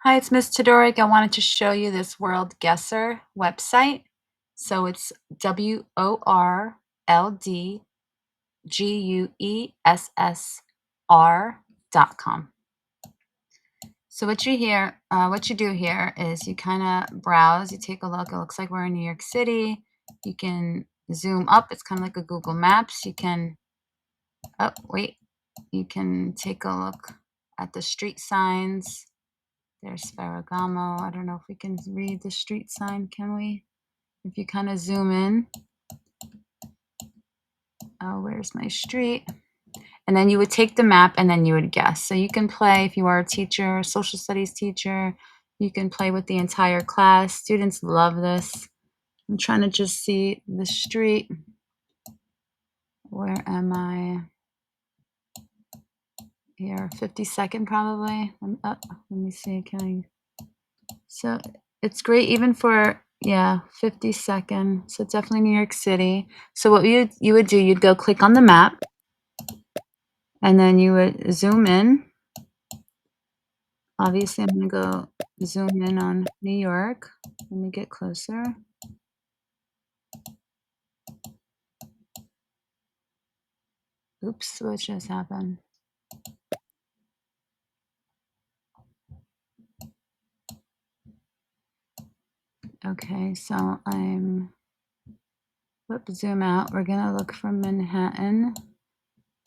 Hi, it's Miss Todoric. I wanted to show you this WorldGuessr website. So it's WorldGuessr.com. So what you do here is you kind of browse, you take a look. It looks like we're in New York City. You can zoom up. It's kind of like a Google Maps. You can take a look at the street signs. There's Ferragamo. I don't know if we can read the street sign, can we? If you kind of zoom in. Oh, where's my street? And then you would take the map and then you would guess. So you can play if you are a teacher, social studies teacher. You can play with the entire class. Students love this. I'm trying to just see the street. Where am I? Here, 52nd probably. Let me see. So it's great even for 52nd. So it's definitely New York City. So what you would do, you'd go click on the map, and then you would zoom in. Obviously, I'm gonna go zoom in on New York. Let me get closer. Oops, what just happened? Okay, so zoom out. We're gonna look for Manhattan.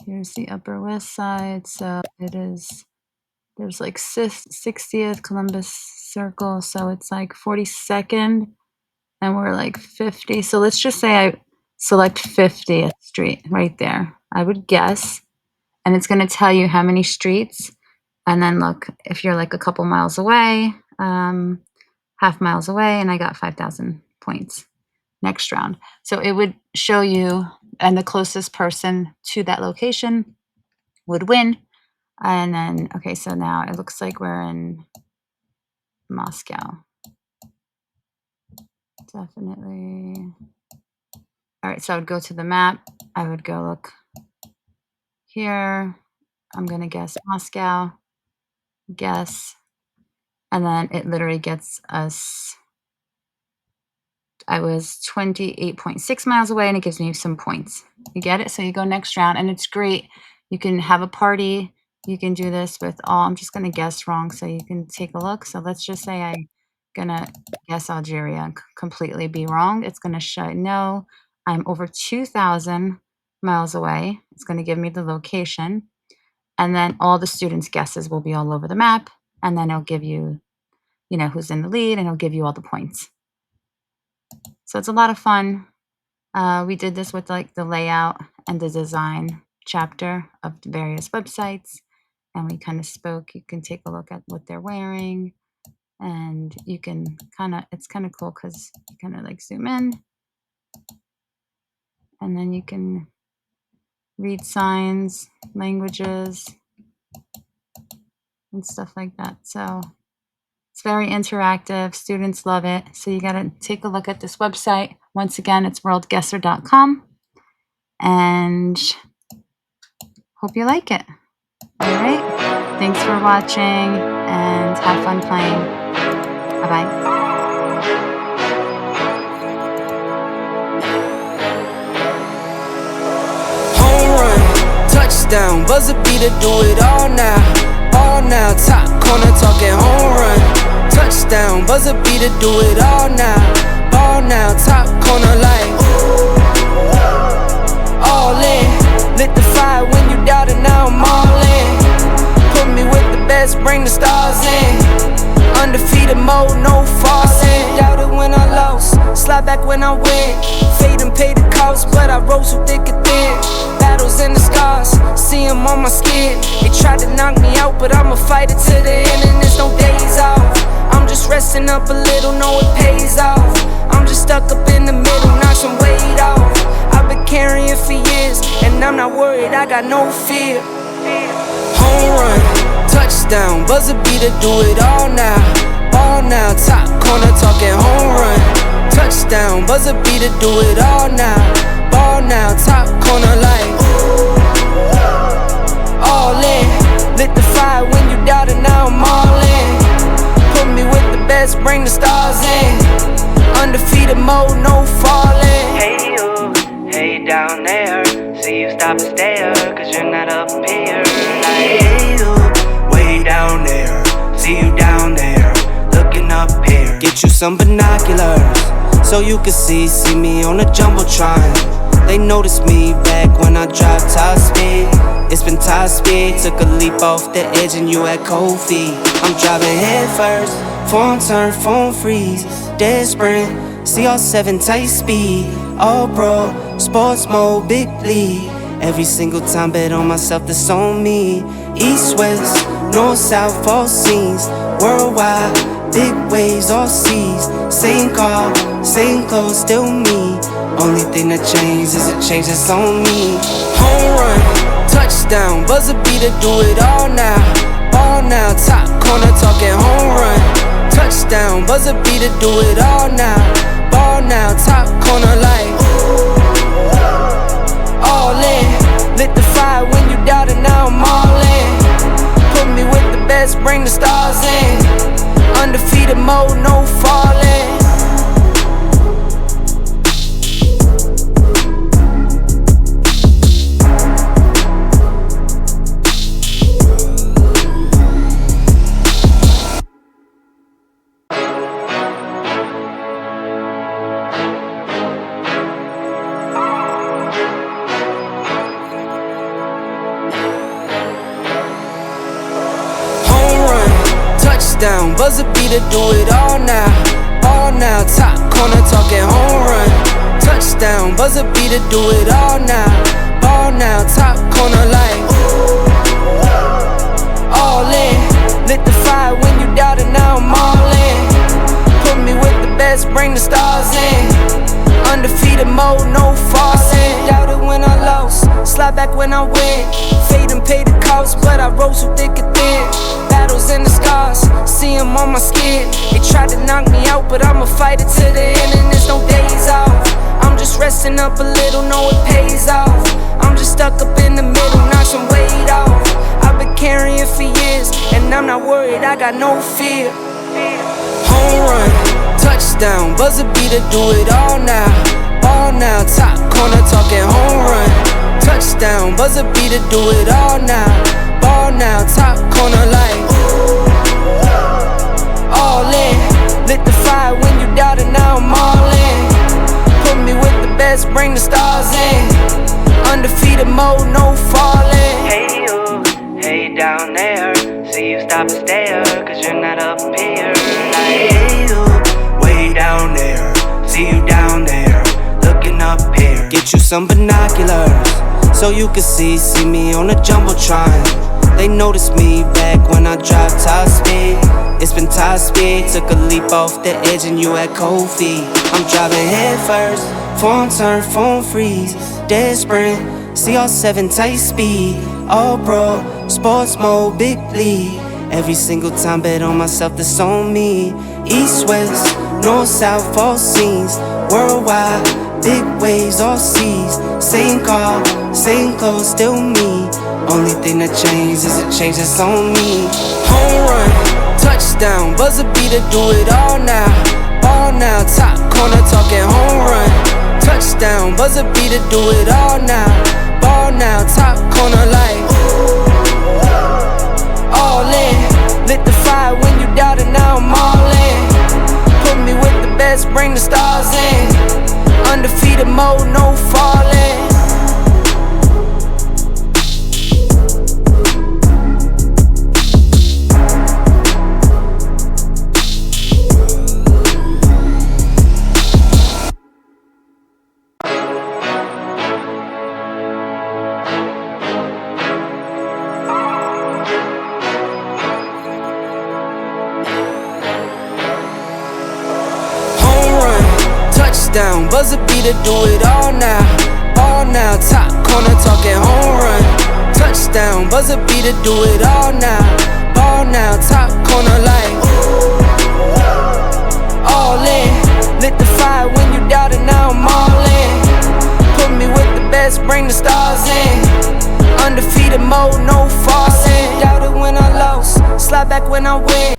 Here's the Upper West Side. So there's like 60th Columbus Circle. So it's like 42nd, and we're like 50. So let's just say I select 50th Street right there. I would guess, and it's gonna tell you how many streets. And then look, if you're like a couple miles away, half miles away, and I got 5,000 points next round. So it would show you, and the closest person to that location would win. And then, okay, so now it looks like we're in Moscow. Definitely. All right, so I would go to the map. I would go look here. I'm going to guess Moscow. Guess. And then it literally gets us, I was 28.6 miles away, and it gives me some points. You get it? So you go next round, and it's great. You can have a party. You can do this with all, I'm just going to guess wrong so you can take a look. So let's just say I'm going to guess Algeria and completely be wrong. It's going to show, no, I'm over 2,000 miles away. It's going to give me the location. And then all the students' guesses will be all over the map. And then it'll give you, who's in the lead, and it'll give you all the points. So it's a lot of fun. We did this with like the layout and the design chapter of various websites. And we kind of spoke. You can take a look at what they're wearing. And you can it's kind of cool because you kind of like zoom in. And then you can read signs, languages, and stuff like that. So it's very interactive. Students love it. So you got to take a look at this website. Once again, it's worldguessr.com. And hope you like it. All right. Thanks for watching, and have fun playing. Bye-bye. Home run, touchdown, buzzer beater, do it all now. All now, top corner talking home run. Touchdown, buzzer beater, do it all now. All now, top corner like all in. Lit the fire when you doubted, now I'm all in. Put me with the best, bring the stars in. Undefeated mode, no falling. Doubted when I lost, slide back when I win. Fade and pay the cost, but I rose so thick and thin. Battles and the scars, see them on my skin. They tried to knock me out, but I'ma fight it to the end, and there's no days off. I'm just resting up a little, know it pays off. I'm just stuck up in the middle, knock some weight off. I've been carrying for years, and I'm not worried, I got no fear. Home run, touchdown, buzzer beater, do it all now. All now, top corner talking home run. Touchdown, buzzer beater, do it all now. Ball now, top corner like all in. Lit the fire when you doubted, now I'm all in. some binoculars so you can see me on the jumbotron. They noticed me back when I dropped top speed. It's been top speed, took a leap off the edge and you had cold feet. I'm driving head first, phone turn, phone freeze, dead sprint, CR7 tight speed, all pro, sports mode, big league. Every single time bet on myself, that's on me. East, west, north, south, all scenes, worldwide, big waves, all seas. Same car, same clothes, still me. Only thing that changed is a change that's on me. Home run, touchdown, buzzer beater, do it all now. All now, top corner talking home run. Touchdown, buzzer beater, do it all now. Ball now, top corner like all in. Lit the fire when you doubted, now I'm all in. Put me with the best, bring the stars in. Undefeated mode, no falling. Down, buzzer beater, do it all now. All now, top corner talking home run. Touchdown, buzzer beater, do it all now. All now, top corner like all in. Lit the fire when you doubted, now I'm all in. Put me with the best, bring the stars in. Undefeated mode, no falling. Doubted when I lost, slide back when I win. Fade and pay the cost, but I rose so thick and thin. Battles and the scars, see them on my skin. They tried to knock me out, but I'ma fight it to the end, and there's no days off. I'm just resting up a little, know it pays off. I'm just stuck up in the middle, knock some weight off. I've been carrying for years, and I'm not worried, I got no fear. Home run, touchdown, buzzer beater, do it all now. All now, top corner talking home run. Touchdown, buzzer beater, do it all now. Ball now, top corner like all in. Lit the fire when you doubted, now I'm all in. Put me with the best, bring the stars in. Undefeated mode, no falling. Hey you down there. See you stop and stare, cause you're not up here. Like, hey you, way down there. See you down there, looking up here. Get you some binoculars so you can see me on the jumbotron. They noticed me back when I dropped top speed. It's been top speed, took a leap off the edge and you had cold feet. I'm driving head first, phone turn, phone freeze, dead sprint, CR7 tight speed, all pro, sports mode, big league. Every single time bet on myself, that's on me. East, west, north, south, all scenes, worldwide, big waves, all seas. Same car, same clothes, still me. Only thing that changed is a change that's on me. Home run, touchdown, buzzer beater, do it all now. All now, top corner talking home run. Touchdown, buzzer beater, do it all now. Ball now, top corner like all in. Lit the fire when you doubted, now I'm all in. Put me with the best, bring the stars in. Undefeated mode, no falling. Down, buzzer beater, do it all now. All now, top corner talking home run. Touchdown, buzzer beater, do it all now. Ball now, top corner like all in. Lit the fire when you doubted, now I'm all in. Put me with the best, bring the stars in. Undefeated mode, no falling. Doubted when I lost, slide back when I win.